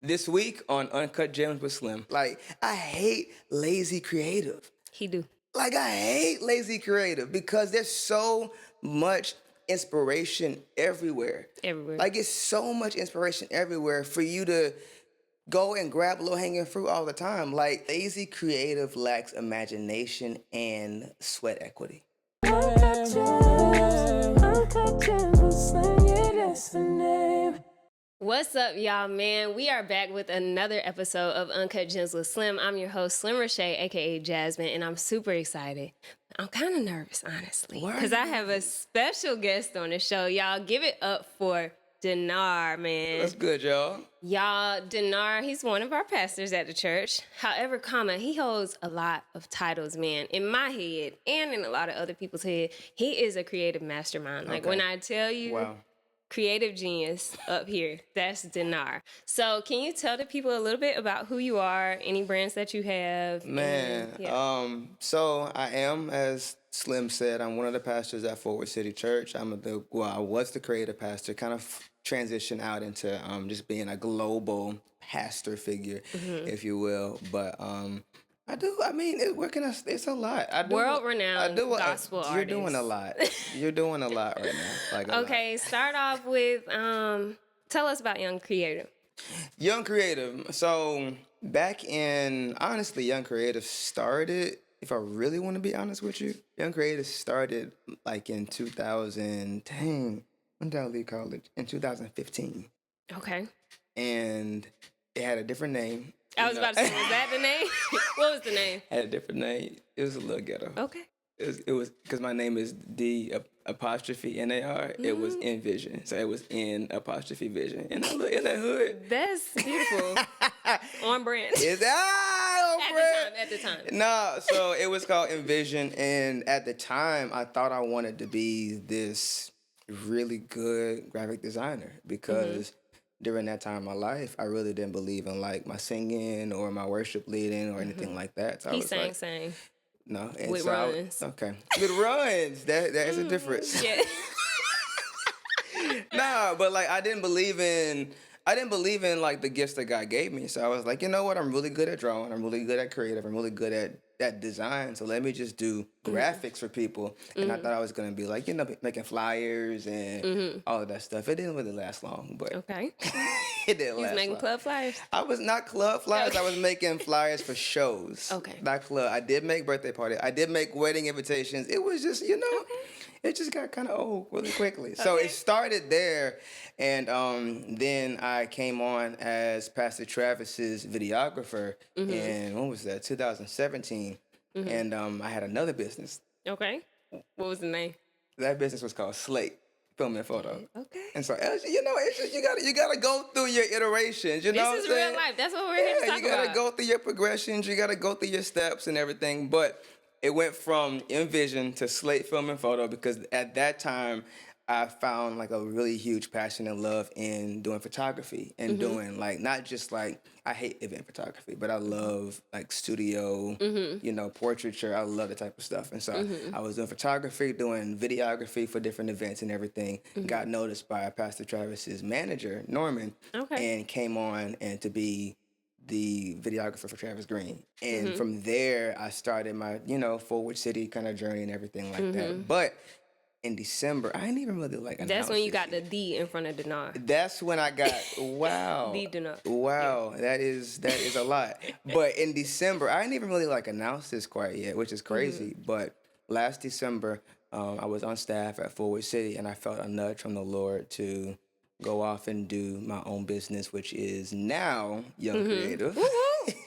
This week on Uncut Gems with Slim. Like, I hate lazy creative. He do. Like, I hate lazy creative because there's so much inspiration everywhere. Everywhere. Like, it's so much inspiration everywhere for you to go and grab low-hanging fruit all the time. Like, lazy creative lacks imagination and sweat equity. Uncut gems with Slim, yeah, that's the name. What's up, y'all, man? We are back with another episode of Uncut Gems with Slim. I'm your host, Slim Reshae, a.k.a. Jasmine, and I'm super excited. I'm kind of nervous, honestly, because I have a special guest on the show. Y'all, give it up for Dinar, man. That's good, y'all. Y'all, Dinar, he's one of our pastors at the church. However, he holds a lot of titles, man. In my head and in a lot of other people's head, he is a creative mastermind. Like, when I tell you... Wow. Creative genius up here. That's Dinar. So can you tell the people a little bit about who you are, any brands that you have? Man, so I am, as Slim said, I'm one of the pastors at Forward City Church. I was the creative pastor, kind of transitioned out into just being a global pastor figure, if you will. But it's a lot. World-renowned gospel You're artist. doing a lot. You're doing a lot right now. Like okay, start off with, tell us about Young Creative. Young Creative. So honestly, Young Creative started, if I really want to be honest with you, Young Creative started like in 2010. When did I leave college? In 2015. Okay. And it had a different name. I was about to say, was that the name? What was the name? Had a different name. It was a little ghetto. Okay. It was because my name is D''NAR. It was Envision, so it was N' Vision. And I look in the hood. That's beautiful. On brand. Is that on brand? At the time. No, so it was called Envision, and at the time, I thought I wanted to be this really good graphic designer because during that time in my life, I really didn't believe in like my singing or my worship leading or anything like that. So He sang. No, and with so runs. With runs. That is a difference. Yeah. No, but like I didn't believe in like the gifts that God gave me. So I was like, you know what? I'm really good at drawing. I'm really good at creative. I'm really good at design. So let me just do graphics for people. And I thought I was gonna be like, making flyers and all of that stuff. It didn't really last long, but Okay. it didn't You was last making long. club flyers? I was not club flyers. I was making flyers for shows. Okay. Not club. I did make birthday party. I did make wedding invitations. It was just, it just got kind of old really quickly. So it started there. And then I came on as Pastor Travis's videographer in, what was that, 2017. And I had another business. Okay. What was the name? That business was called Slate Film and Photo. Okay. And so, it's just, you gotta go through your iterations. You know This is what I'm saying? real life. That's what we're here to talk you gotta about. go through your progressions. You gotta go through your steps and everything. But it went from Envision to Slate Film and Photo because at that time, I found like a really huge passion and love in doing photography and doing like, not just like, I hate event photography, but I love like studio, portraiture. I love that type of stuff. And so I was doing photography, doing videography for different events and everything. Got noticed by Pastor Travis's manager, Norman, and came on and to be the videographer for Travis Green. And from there, I started my, Forward City kind of journey and everything like that. But in December, I didn't even really like announce That's when you got this the D in front of Dinar. That's when I got, wow. D Dinar. Wow, that is a lot. But in December, I didn't even really like announce this quite yet, which is crazy. But last December, I was on staff at Forward City, and I felt a nudge from the Lord to go off and do my own business, which is now Young Creative.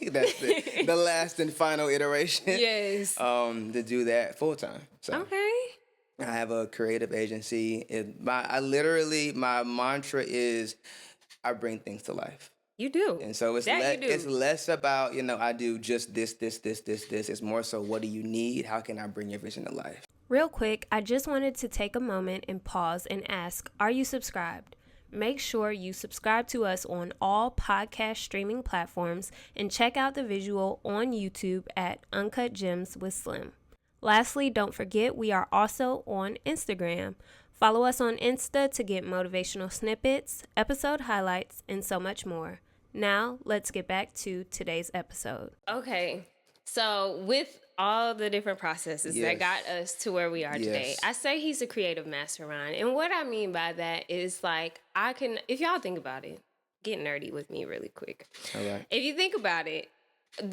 That's the last and final iteration. Yes. To do that full time. So. Okay. I have a creative agency. My mantra is I bring things to life. You do. And so it's less about, I do just this. It's more so, what do you need? How can I bring your vision to life? Real quick, I just wanted to take a moment and pause and ask, are you subscribed? Make sure you subscribe to us on all podcast streaming platforms and check out the visual on YouTube at Uncut Gems with Slim. Lastly, don't forget we are also on Instagram. Follow us on Insta to get motivational snippets, episode highlights, and so much more. Now, let's get back to today's episode. Okay, so with all the different processes that got us to where we are today, I say he's a creative mastermind. And what I mean by that is like, if y'all think about it, get nerdy with me really quick. All right. If you think about it,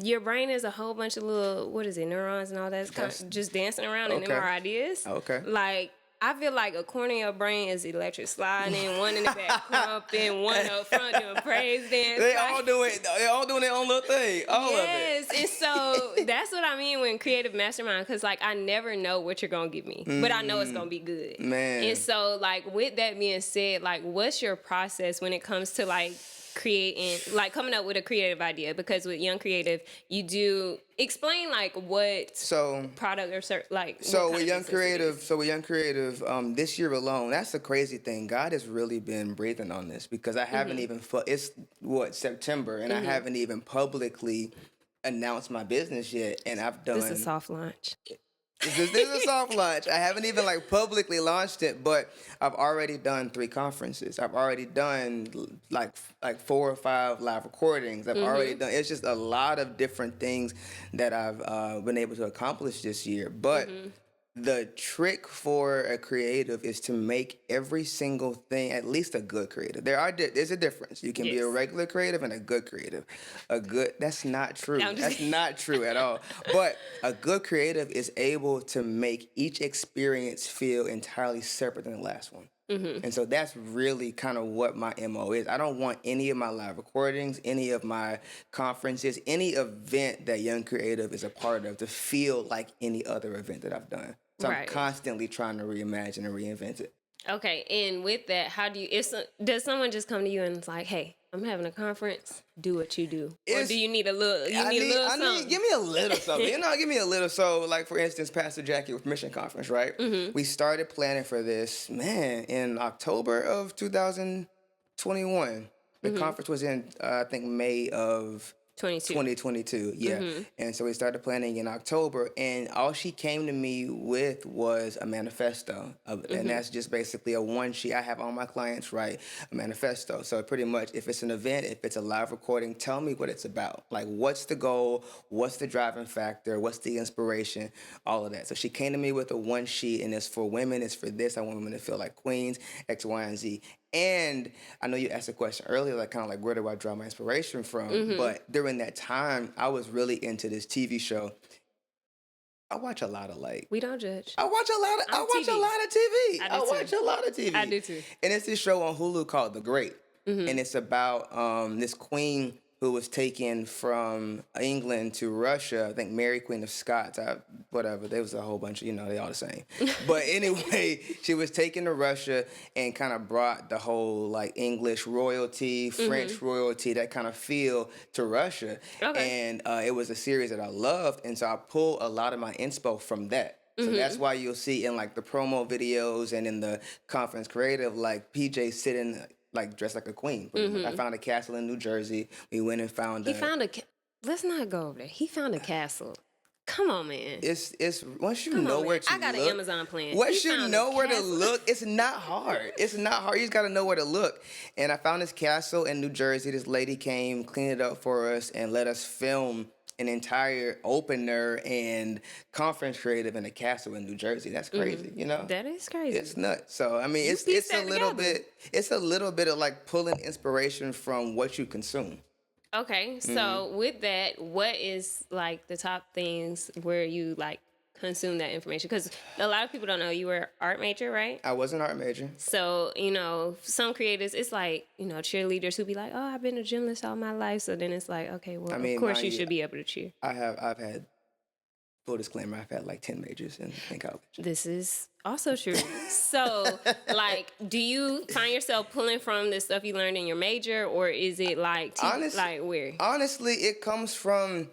your brain is a whole bunch of little, neurons and all that. It's kind of just dancing around in them our ideas. Okay. Like, I feel like a corner of your brain is electric sliding, one in the back crumping, one up front doing praise dance. They all doing their own little thing. All of it. Yes, and so that's what I mean when creative mastermind, because like I never know what you're gonna give me, but I know it's gonna be good. Man. And so like with that being said, like what's your process when it comes to like creating, like coming up with a creative idea? Because with Young Creative, you do explain like what product or like. So with Young Creative, this year alone, that's the crazy thing. God has really been breathing on this because I haven't even. It's September, and I haven't even publicly announced my business yet, and I've done. This is a soft launch. This is a soft launch. I haven't even like publicly launched it, but I've already done 3 conferences. I've already done like 4 or 5 live recordings. I've already done. It's just a lot of different things that I've been able to accomplish this year. But the trick for a creative is to make every single thing at least a good creative. There's a difference. You can be a regular creative and a good creative. That's not true. That's not true at all. But a good creative is able to make each experience feel entirely separate than the last one. And so that's really kind of what my MO is. I don't want any of my live recordings, any of my conferences, any event that Young Creative is a part of to feel like any other event that I've done. So I'm constantly trying to reimagine and reinvent it. Okay, and with that, how do you? Does someone just come to you and it's like, "Hey, I'm having a conference. Do what you do," or do you need a little? Give me a little something. Give me a little. So, like for instance, Pastor Jackie with Mission Conference, right? We started planning for this in October of 2021. The conference was in I think May of 2022, yeah. And so we started planning in October, and all she came to me with was a manifesto. And that's just basically a one sheet. I have all my clients write a manifesto. So pretty much if it's an event, if it's a live recording, tell me what it's about. Like what's the goal? What's the driving factor? What's the inspiration? All of that. So she came to me with a one sheet, and it's for women, it's for this. I want women to feel like queens, X, Y, and Z. And I know you asked a question earlier, like kind of like where do I draw my inspiration from? But during that time, I was really into this TV show. I watch a lot of We don't judge. I watch a lot of TV. I watch a lot of TV. I do too. And it's this show on Hulu called The Great, and it's about this queen who was taken from England to Russia. I think Mary Queen of Scots. Whatever. There was a whole bunch of, they all the same. But anyway, she was taken to Russia and kind of brought the whole like English royalty, French royalty, that kind of feel to Russia. Okay. And it was a series that I loved. And so I pulled a lot of my inspo from that. So that's why you'll see in like the promo videos and in the conference creative, like PJ sitting like dressed like a queen. I found a castle in New Jersey. We went and found. Let's not go over there. He found a castle. Come on, man. It's once you know where to look. I got an Amazon plan. Once you know where to look, it's not hard. It's not hard. You just got to know where to look. And I found this castle in New Jersey. This lady came, cleaned it up for us, and let us film an entire opener and conference creative in a castle in New Jersey. That's crazy, That is crazy. It's nuts. So I mean, it's a little bit of like pulling inspiration from what you consume. Okay, so with that, what is like the top things where you like consume that information? Because a lot of people don't know you were an art major, right? I was an art major. So, some creators, it's like, cheerleaders who be like, oh, I've been a gymnast all my life. So then it's like, okay, well, of course you should be able to cheer. I've had, full disclaimer, I've had like 10 majors in college. This is also true. So, like, do you find yourself pulling from the stuff you learned in your major, or is it like, where? Honestly, it comes from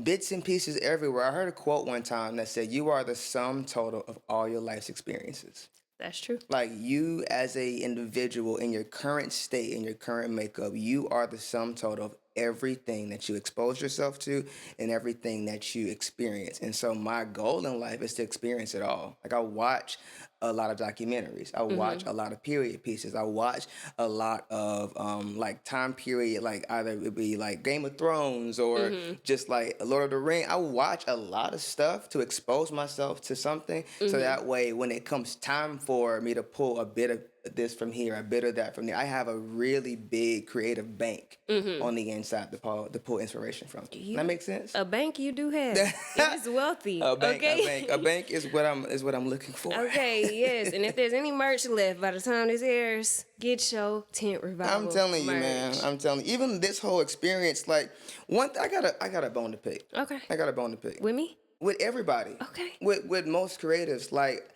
bits and pieces everywhere. I heard a quote one time that said, you are the sum total of all your life's experiences. That's true. Like you as a individual in your current state, in your current makeup, you are the sum total of everything that you expose yourself to and everything that you experience. And so my goal in life is to experience it all. Like I watch a lot of documentaries. I watch a lot of period pieces. I watch a lot of like time period, like either it be like Game of Thrones or just like Lord of the Ring. I watch a lot of stuff to expose myself to something, so that way when it comes time for me to pull a bit of this from here, a bit of that from there, I have a really big creative bank on the inside to pull inspiration from. That makes sense? A bank you do have. It is wealthy. A bank is what I'm looking for. Okay, yes. And if there's any merch left by the time this airs, get your tent revival. I'm telling you, merch. man. I'm telling you. Even this whole experience, like I got a bone to pick. Okay. I got a bone to pick. With me? With everybody. Okay. With most creatives, like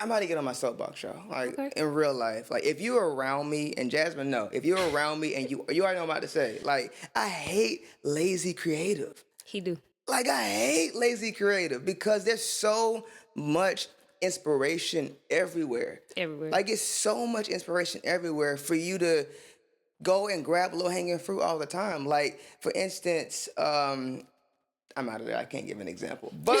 I'm about to get on my soapbox, y'all. Like in real life, like if you're around me, and Jasmine, no, if you're around me and you already know what I'm about to say. Like I hate lazy creative. He do. Like I hate lazy creative because there's so much inspiration everywhere. Everywhere. Like it's so much inspiration everywhere for you to go and grab low hanging fruit all the time. Like for instance, I'm out of there. I can't give an example, but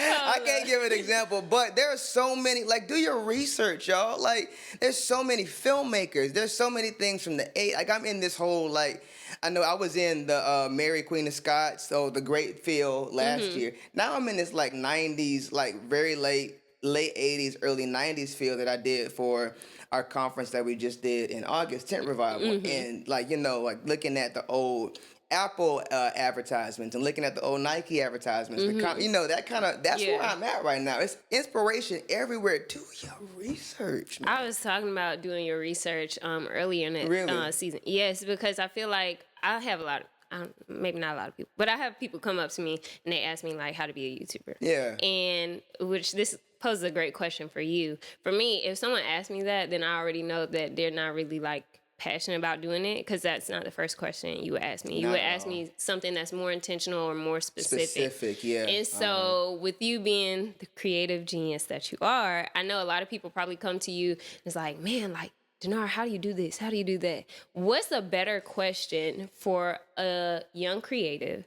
I can't give an example. But there are so many. Like, do your research, y'all. Like, there's so many filmmakers. There's so many things from the Like, I'm in this whole like. I know I was in the Mary Queen of Scots, so the Great Field last year. Now I'm in this like 90s, like very late 80s, early 90s field that I did for our conference that we just did in August, Tent Revival. And like, like looking at the old Apple advertisements and looking at the old Nike advertisements, that's where I'm at right now. It's inspiration everywhere. Do your research, man. I was talking about doing your research earlier in the season. Yes, because I feel like I have a lot of, maybe not a lot of people, but I have people come up to me and they ask me like how to be a YouTuber. Yeah. And which this poses a great question for you. For me, if someone asks me that, then I already know that they're not really like passionate about doing it, because that's not the first question you would ask me. You would ask me something that's more intentional or more specific. Yeah. And so with you being the creative genius that you are, I know a lot of people probably come to you and it's like, man, like, Denar, how do you do this? How do you do that? What's a better question for a young creative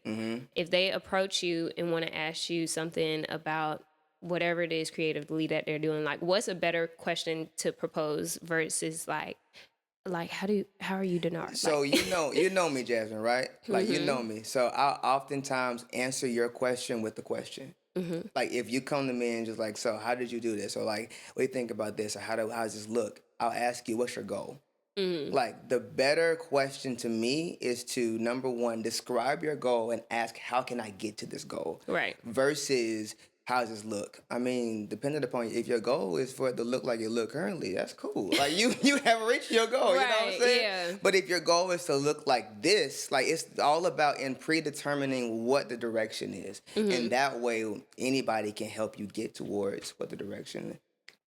if they approach you and want to ask you something about whatever it is creatively that they're doing? Like, what's a better question to propose versus like how are you, Denar? So like, you know me, Jasmine, right? Like you know me. So I'll oftentimes answer your question with the question. Like if you come to me and just like, so how did you do this? Or like, what do you think about this? Or how does this look? I'll ask you, what's your goal? Like the better question to me is to, number one, describe your goal and ask, how can I get to this goal? Right. Versus, how does this look? I mean, depending upon if your goal is for it to look like it look currently, that's cool. Like you have reached your goal, you know what I'm saying? Yeah. But if your goal is to look like this, like it's all about in predetermining what the direction is. And that way anybody can help you get towards what the direction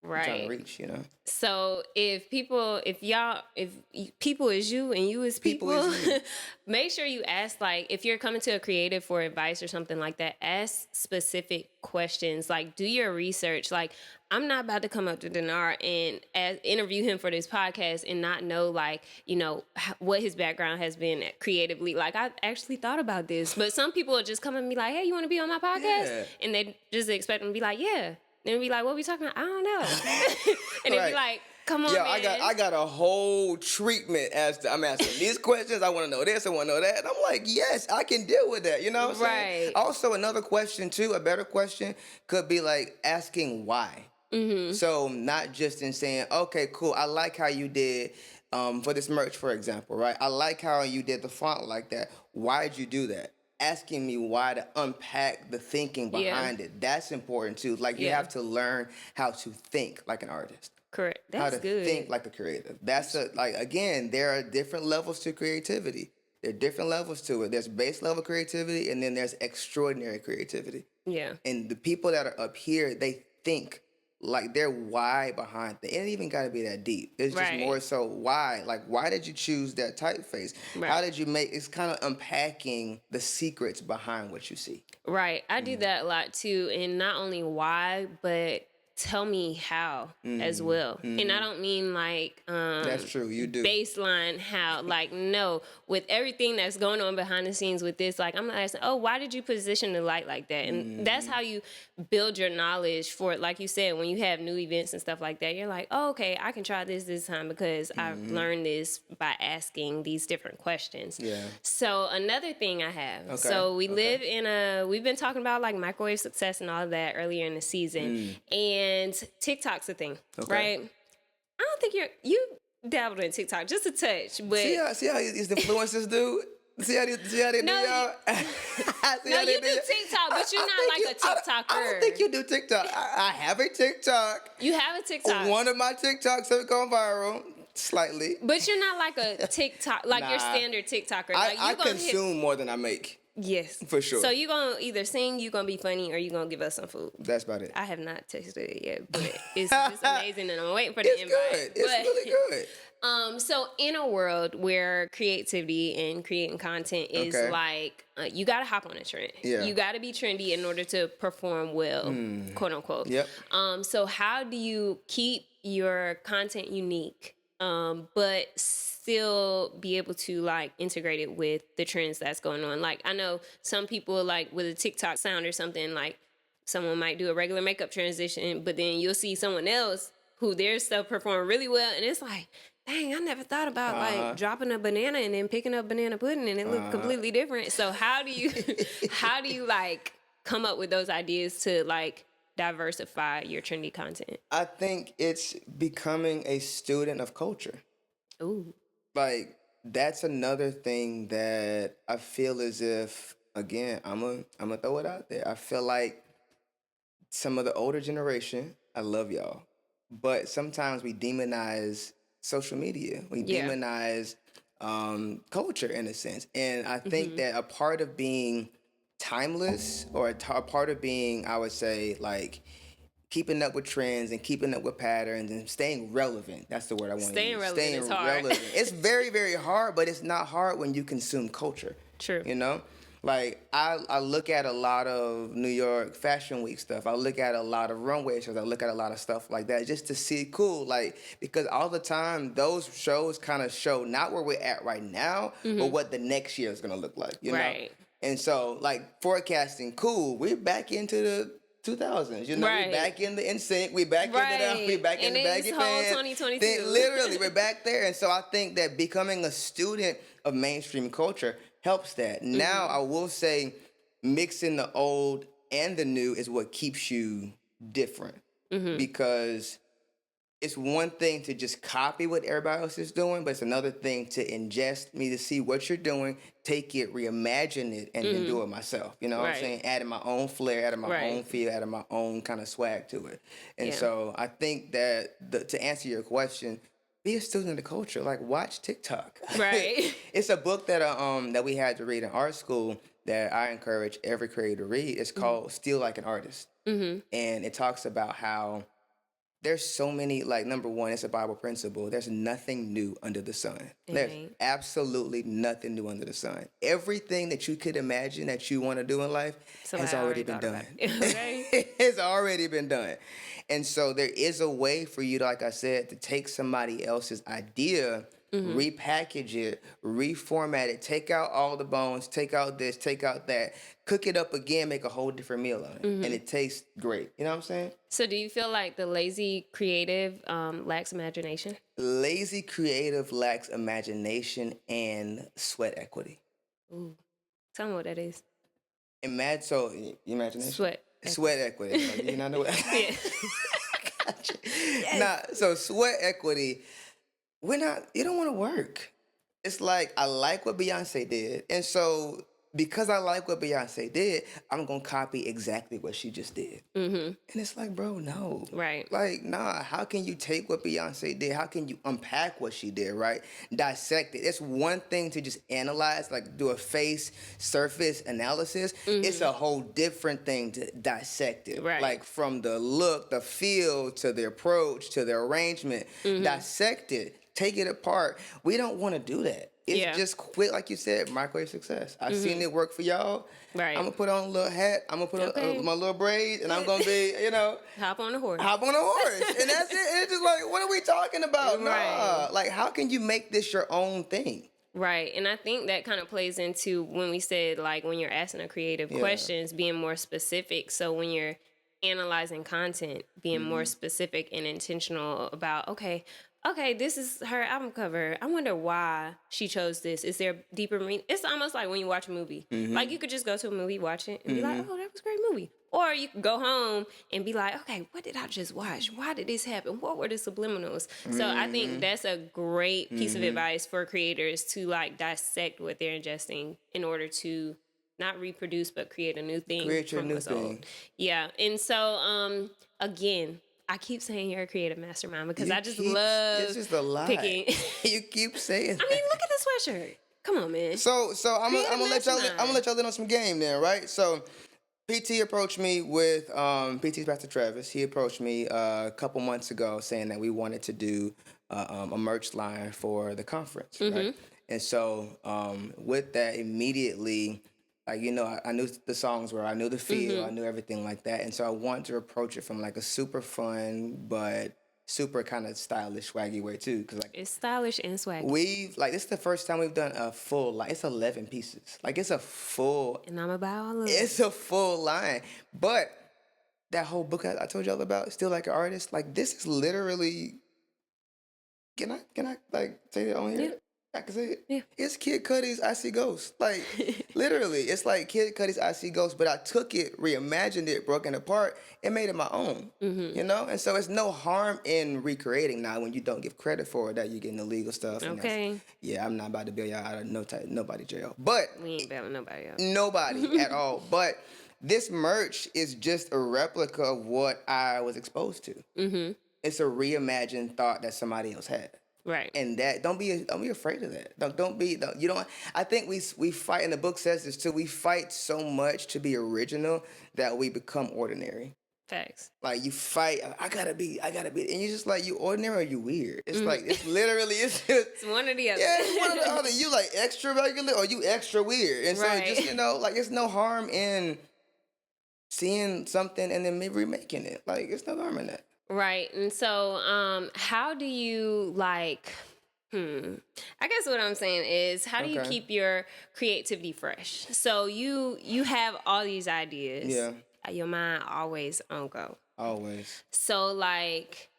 you're trying to reach, So if people is you and you is people, is you. make sure you ask, like, if you're coming to a creative for advice or something like that, ask specific questions. Like, do your research. Like, I'm not about to come up to Denar and interview him for this podcast and not know, like, what his background has been creatively. Like, I actually thought about this. But some people will just come and be like, hey, you want to be on my podcast? Yeah. And they just expect them to be like, yeah. Then be like, what are we talking about? I don't know. And they'd be like, come on, man. I got a whole treatment as to, I'm asking these questions. I want to know this. I want to know that. And I'm like, yes, I can deal with that. You know what I'm saying? Right. Also, another question, too, a better question could be like asking why. So not just in saying, okay, cool, I like how you did for this merch, for example, right? I like how you did the font like that. Why'd you do that? Asking me why, to unpack the thinking behind it. That's important too. Like you have to learn how to think like an artist. Correct. That's how to good. think like a creative. Again, there are different levels to creativity. There are different levels to it. There's base level creativity and then there's extraordinary creativity. Yeah. And the people that are up here, they think like their why behind it. It ain't even got to be that deep. It's just more so why. Like, why did you choose that typeface? Right. How did you it's kind of unpacking the secrets behind what you see. Right. I do that a lot too. And not only why, but tell me how as well. And I don't mean like That's true. You do. baseline how. Like, no, with everything that's going on behind the scenes with this, like I'm asking, oh, why did you position the light like that? And that's how you build your knowledge for it. Like you said, when you have new events and stuff like that, you're like, oh, okay, I can try this time because I've learned this by asking these different questions. Yeah. So another thing I have. So we live in we've been talking about like microwave success and all of that earlier in the season. And TikTok's a thing, right? I don't think you dabbled in TikTok just a touch, but See how these influencers do? See how they do, y'all? No, you do TikTok, but you're not like a TikToker. I don't think you do TikTok. I have a TikTok. You have a TikTok. One of my TikToks have gone viral slightly. But you're not like a TikTok, like your standard TikToker. Like, I consume more than I make. Yes. For sure. So you're going to either sing, you're going to be funny, or you're going to give us some food. That's about it. I have not tasted it yet, but it's just amazing, and I'm waiting for the invite. Good. It's really good. So in a world where creativity and creating content is like, you got to hop on a trend. Yeah. You got to be trendy in order to perform well, quote unquote. Yep. So how do you keep your content unique, but still be able to like integrate it with the trends that's going on? Like, I know some people like with a TikTok sound or something, like someone might do a regular makeup transition, but then you'll see someone else who their stuff perform really well, and it's like, dang, I never thought about like dropping a banana and then picking up banana pudding and it looked completely different. So how do you like come up with those ideas to like diversify your trendy content? I think it's becoming a student of culture. Ooh. Like, that's another thing that I feel as if, again, I'm gonna throw it out there. I feel like some of the older generation, I love y'all, but sometimes we demonize social media. We demonize culture in a sense. And I think that a part of being timeless, or a part of being, I would say, like, keeping up with trends and keeping up with patterns and staying relevant. That's the word I want to use. Staying relevant is hard. It's very, very hard, but it's not hard when you consume culture. True. You know? Like, I look at a lot of New York Fashion Week stuff. I look at a lot of runway shows. I look at a lot of stuff like that just to see cool. Like, because all the time, those shows kind of show not where we're at right now, but what the next year is going to look like. You know? And so, like, forecasting, cool. We're back into the 2000s, you know, we back in the NSYNC, we back into that, we back in the baggy pants. 2022. Literally, we're back there. And so I think that becoming a student of mainstream culture helps that. Now, I will say mixing the old and the new is what keeps you different, because it's one thing to just copy what everybody else is doing, but it's another thing to ingest me, to see what you're doing, take it, reimagine it, and then do it myself. You know what I'm saying? Adding my own flair, adding my own feel, adding my own kind of swag to it. And so I think that to answer your question, be a student of the culture. Like, watch TikTok. Right. It's a book that that we had to read in art school that I encourage every creator to read. It's called Steal Like an Artist. And it talks about how there's so many, like, number one, it's a Bible principle. There's nothing new under the sun. There's absolutely nothing new under the sun. Everything that you could imagine that you want to do in life has already been done. It's already been done. And so there is a way for you to, like I said, to take somebody else's idea, repackage it, reformat it, take out all the bones, take out this, take out that, cook it up again, make a whole different meal on it. And it tastes great. You know what I'm saying? So do you feel like the lazy creative lacks imagination? Lazy creative lacks imagination and sweat equity. Ooh. Tell me what that is. Imagination? Sweat equity. Like, you know what? Yeah. Gotcha. So sweat equity, you don't want to work. It's like, I like what Beyonce did. And so because I like what Beyonce did, I'm going to copy exactly what she just did. And it's like, bro, no. Right. Like, nah, how can you take what Beyonce did? How can you unpack what she did, right? Dissect it. It's one thing to just analyze, like do a surface analysis. It's a whole different thing to dissect it. Right. Like from the look, the feel, to the approach, to the arrangement. Dissect it. take it apart. We don't want to do that. It's just quick, like you said, microwave success. I've seen it work for y'all. Right. I'm gonna put on a little hat. I'm gonna put on my little braids, and I'm gonna be, hop on a horse. And that's it. And it's just like, what are we talking about? Nah. Like, how can you make this your own thing? Right. And I think that kind of plays into when we said, like, when you're asking a creative questions, being more specific. So when you're analyzing content, being more specific and intentional about, okay, this is her album cover. I wonder why she chose this. Is there deeper meaning? It's almost like when you watch a movie. Like, you could just go to a movie, watch it, and be like, oh, that was a great movie. Or you could go home and be like, okay, what did I just watch? Why did this happen? What were the subliminals? So I think that's a great piece of advice for creators to, like, dissect what they're ingesting in order to not reproduce, but create a new thing. Create your new thing. Old. Yeah. And so, again, I keep saying you're a creative mastermind because I just love it's just a lie. picking. You keep saying that. I mean, look at this sweatshirt. Come on, man. So I'm gonna let y'all in on some game then, right? So PT approached me with PT's Pastor Travis. He approached me a couple months ago saying that we wanted to do a merch line for the conference, right? And so with that, immediately, like, I knew the songs were, I knew the feel, I knew everything like that. And so I wanted to approach it from like a super fun, but super kind of stylish, swaggy way too. Cause like it's stylish and swaggy. This is the first time we've done a full, like, it's 11 pieces. Like, it's a full. And I'm about all of it. It's a full line. But that whole book I told y'all about, Still Like an Artist, like, this is literally, can I like say it on here? Yeah. I can say it. Yeah. It's Kid Cudi's I See Ghosts. Like, literally, it's like Kid Cudi's I See Ghosts, but I took it, reimagined it, broken it apart, and made it my own. And so it's no harm in recreating. Now, when you don't give credit for it, that you get illegal stuff. Okay. Yeah, I'm not about to bail y'all out of nobody jail. But we ain't bailing nobody out. Nobody at all. But this merch is just a replica of what I was exposed to. It's a reimagined thought that somebody else had. Right. And that don't be afraid of that. I think we fight, and the book says this too. We fight so much to be original that we become ordinary. Facts. Like, you fight, I gotta be, and you just like, you ordinary or you weird. It's like, it's literally, it's just, it's one or the other. Yeah, it's one or the other. You like extra regular or you extra weird. And so just, like, it's no harm in seeing something and then maybe remaking it. Like, it's no harm in that. Right. And so how do you, like, I guess what I'm saying is, how do you keep your creativity fresh? So you have all these ideas. Yeah. Your mind always on go. Always. So, like,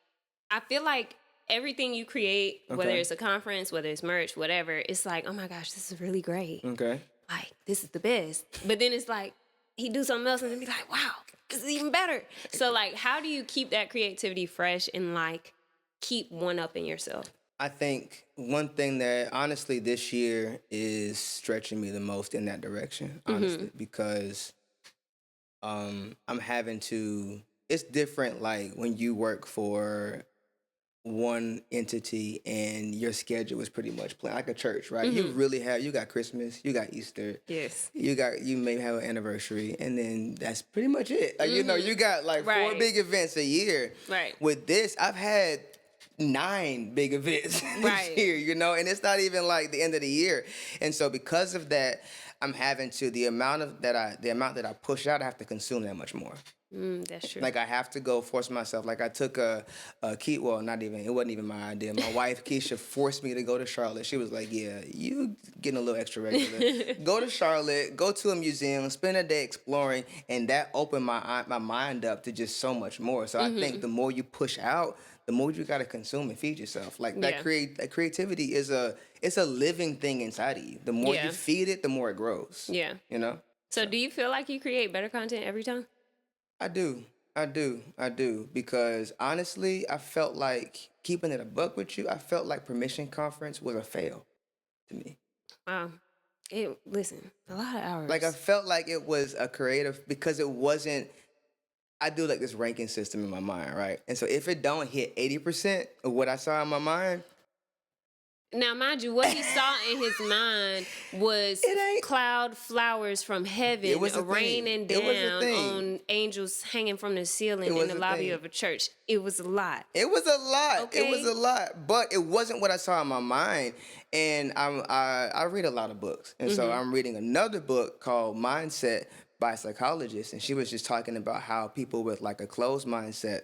I feel like everything you create, whether it's a conference, whether it's merch, whatever, it's like, oh my gosh, this is really great. Okay. Like, this is the best. But then it's like, he do something else and then be like, wow, this is even better. So, like, how do you keep that creativity fresh and, like, keep one-upping yourself? I think one thing that, honestly, this year is stretching me the most in that direction, honestly, because I'm having to, it's different, like, when you work for one entity and your schedule is pretty much planned, like a church, right? You got Christmas, you got Easter. Yes. You may have an anniversary, and then that's pretty much it. Like, you got like 4 big events a year. Right. With this, I've had 9 big events this year, and it's not even like the end of the year. And so because of that, I'm having to, the amount that I push out, I have to consume that much more. That's true. Like, I have to go force myself. Like, I took it wasn't even my idea. My wife, Keisha, forced me to go to Charlotte. She was like, yeah, you getting a little extra regular. Go to Charlotte, go to a museum, spend a day exploring, and that opened my mind up to just so much more. So I think the more you push out, the more you got to consume and feed yourself. Like, that creativity is it's a living thing inside of you. The more you feed it, the more it grows. Yeah. So do you feel like you create better content every time? I do. Because honestly, I felt like, keeping it a buck with you, I felt like Permission Conference was a fail to me. Wow. Listen, a lot of hours. Like, I felt like it was a creative, because it wasn't, I do like this ranking system in my mind, right? And so if it don't hit 80% of what I saw in my mind, Now, mind you, what he saw in his mind was cloud flowers from heaven raining down on angels hanging from the ceiling in the lobby of a church. It was a lot. It was a lot. Okay? It was a lot, but it wasn't what I saw in my mind. And I read a lot of books, and so I'm reading another book called Mindset by a psychologist, and she was just talking about how people with like a closed mindset.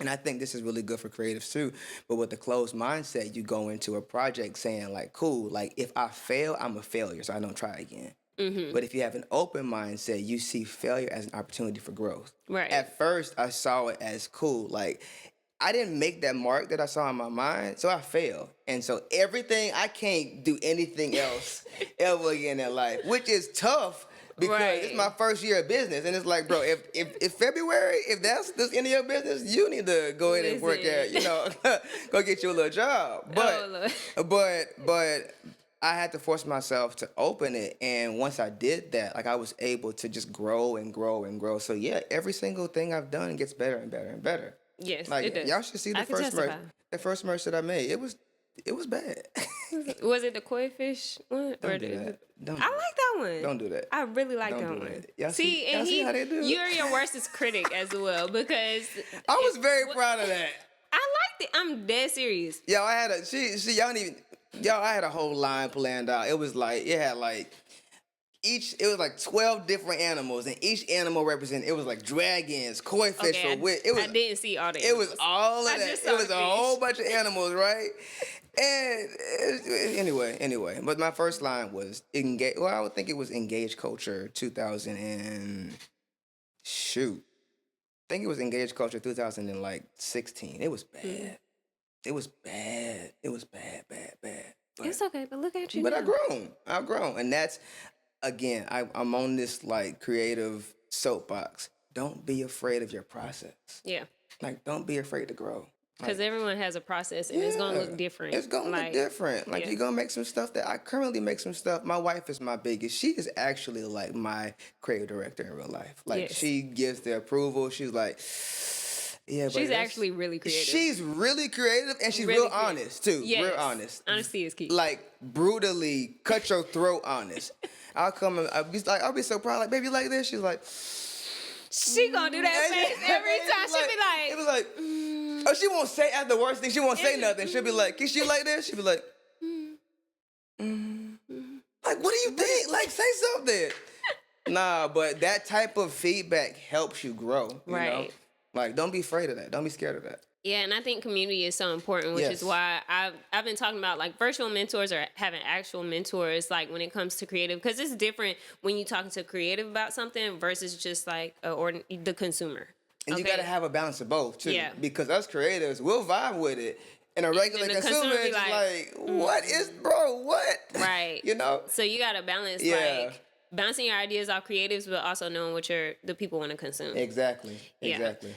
And I think this is really good for creatives too. But with the closed mindset, you go into a project saying like, cool, like if I fail, I'm a failure, so I don't try again. But if you have an open mindset, you see failure as an opportunity for growth. Right. At first, I saw it as cool. Like, I didn't make that mark that I saw in my mind, so I failed. And so I can't do anything else ever again in life, which is tough. Because it's my first year of business, and it's like, bro, if February, if that's the end of your business, you need to go ahead and work at, go get you a little job. But I had to force myself to open it, and once I did that, like I was able to just grow and grow and grow. So yeah, every single thing I've done gets better and better and better. Yes, like, it does. Y'all should see the first merch that I made. It was bad. Was it the koi fish one? Don't do that. I like that one. Don't do that. I really like that one. Y'all see how they do? You're your worst critic as well, because I was very proud of that. I liked it. I'm dead serious. Yo, I had I had a whole line planned out. It was like it was like 12 different animals, and each animal represented, it was like dragons, koi fish, I didn't see all the animals. It was all of that. It was a whole bunch of animals, right? And anyway, but my first line was engage. Well, I would think it was Engage Culture 2000 and shoot. I think it was Engage Culture 2016. It was bad. It was bad. It was bad. But, it's okay, but look at you. But I've grown, and that's again. I'm on this like creative soapbox. Don't be afraid of your process. Yeah. Like, don't be afraid to grow. Because everyone has a process, and it's going to look different. It's going to look different. Like, you're going to make some stuff that I currently make some stuff. My wife is my biggest. She is actually, like, my creative director in real life. Like, she gives the approval. She's like, yeah, but she's actually really creative. She's really creative, and she's really real honest, too. Yes. Real honest. Honesty is key. Like, brutally cut your throat honest. I'll come and I'll be so proud. Like, baby, like this? She's like... She gonna do that face every time. She'll be like... It was like... Oh, she won't say at the worst thing. She won't say nothing. She'll be like, "Kiss you like this?" She'll be like, like, what do you think? Like, say something. Nah, but that type of feedback helps you grow. You know? Like, don't be afraid of that. Don't be scared of that. Yeah, and I think community is so important, which is why I've been talking about like virtual mentors or having actual mentors, like when it comes to creative, because it's different when you talking to creative about something versus just like the consumer. And you got to have a balance of both too, because us creatives, we'll vibe with it. And a regular consumer is like, what is, bro, what? Right. You know? So you got to balance, like, bouncing your ideas off creatives, but also knowing what the people want to consume. Exactly.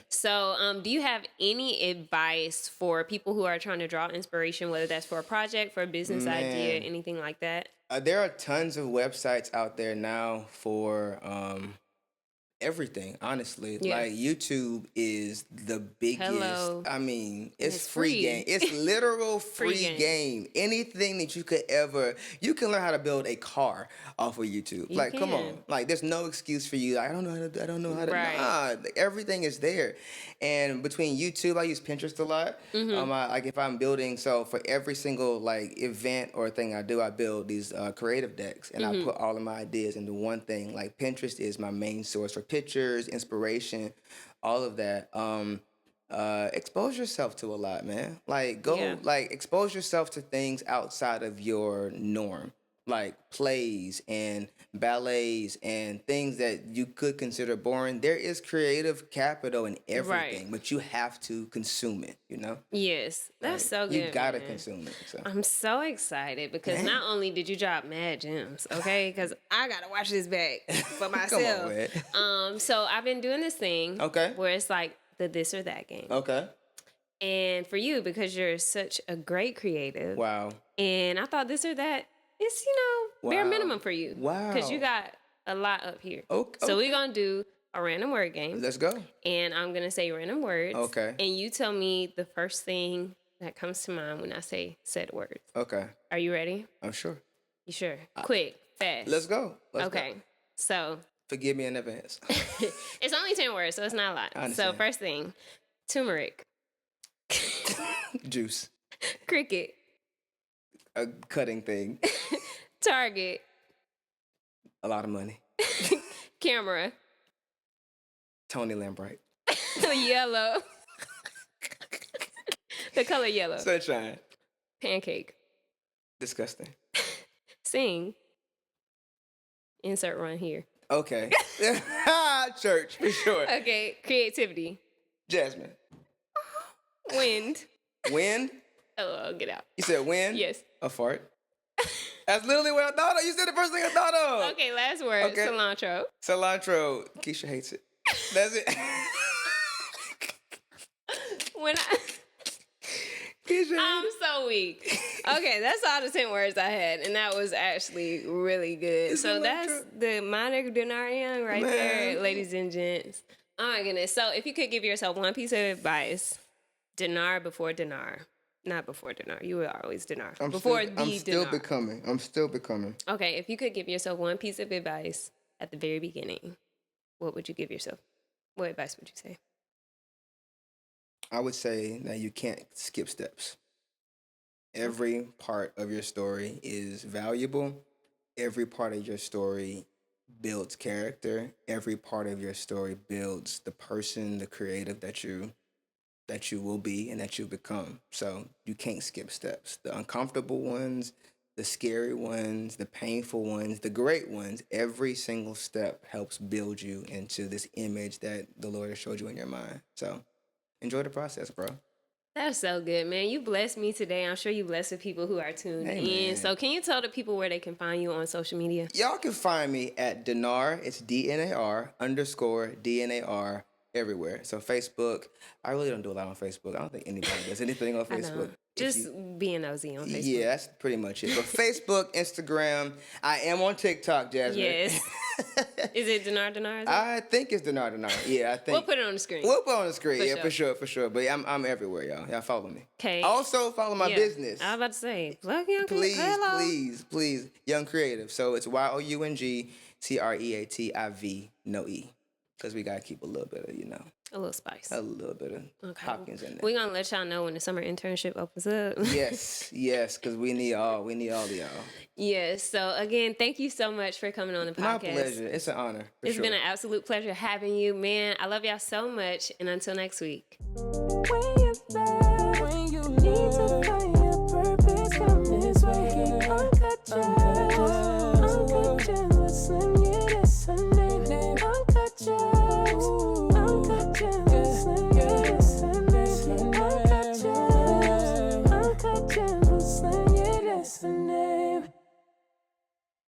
So do you have any advice for people who are trying to draw inspiration, whether that's for a project, for a business idea, anything like that? There are tons of websites out there now for... everything, honestly. Like, YouTube is the biggest. I mean, it's free game. It's literal free game. Anything that you could you can learn how to build a car off of YouTube. Like, come on. Like, there's no excuse for you. I don't know how to. Nah, everything is there. And between YouTube, I use Pinterest a lot. Like, if I'm building, so for every single like event or thing I do, I build these creative decks, and I put all of my ideas into one thing. Like, Pinterest is my main source for pictures, inspiration, all of that. Expose yourself to a lot, man. Like, expose yourself to things outside of your norm, like plays and ballets and things that you could consider boring. There is creative capital in everything, but you have to consume it, you know? Yes, that's so good. You gotta consume it. So. I'm so excited because not only did you drop mad gems, okay? Because I gotta watch this back for myself. Come on, man. So I've been doing this thing where it's like the this or that game. Okay. And for you, because you're such a great creative. Wow. And I thought this or that, it's, bare minimum for you. Wow. Because you got a lot up here. Okay. So we're going to do a random word game. Let's go. And I'm going to say random words. Okay. And you tell me the first thing that comes to mind when I say said words. Okay. Are you ready? I'm sure. You sure? Quick, fast. Let's go. Okay. So forgive me in advance. it's only 10 words, so it's not a lot. So first thing, turmeric. Juice. Cricket. A cutting thing. Target. A lot of money. Camera. Tony Lambright. Yellow. The color yellow. Sunshine. Pancake. Disgusting. Sing. Insert run here. Okay. Church, for sure. Okay. Creativity. Jasmine. Wind. Wind? Oh, get out. You said wind? Yes. A fart? That's literally what I thought of. You said the first thing I thought of. Okay, last word. Okay. Cilantro. Cilantro. Keisha hates it. That's it. When I'm so weak. Okay, that's all the 10 words I had, and that was actually really good. So that's the minor denarian right there, ladies and gents. Oh my goodness. So if you could give yourself one piece of advice, dinar before dinar. Not before dinar. You were always dinar. I'm still becoming. Okay, if you could give yourself one piece of advice at the very beginning, what would you give yourself? What advice would you say? I would say that you can't skip steps. Every part of your story is valuable. Every part of your story builds character. Every part of your story builds the person, the creative that you will be and that you become. So you can't skip steps. The uncomfortable ones, the scary ones, the painful ones, the great ones, every single step helps build you into this image that the Lord has showed you in your mind. So enjoy the process, bro. That's so good, man. You blessed me today. I'm sure you blessed the people who are tuned in. So can you tell the people where they can find you on social media? Y'all can find me at Dinar. It's DNAR_DNAR everywhere. So Facebook. I really don't do a lot on Facebook. I don't think anybody does anything on Facebook. Just being nosy on Facebook. Yeah, that's pretty much it. But Facebook, Instagram. I am on TikTok, Jasmine. Yes. Is it Dinar? I think it's Dinar. Yeah, I think. We'll put it on the screen. We'll put it on the screen. For sure. For sure. But I'm everywhere, y'all. Y'all follow me. Okay. Also follow my business. I was about to say, plug Young Please. Young Creative. So it's YOUNGCREATIV, no E. Because we got to keep a little bit of, a little spice. A little bit of Hopkins in there. We're going to let y'all know when the summer internship opens up. Yes, because we need all of y'all. Yes. So again, thank you so much for coming on the podcast. My pleasure. It's an honor. It's been an absolute pleasure having you, man. I love y'all so much. And until next week.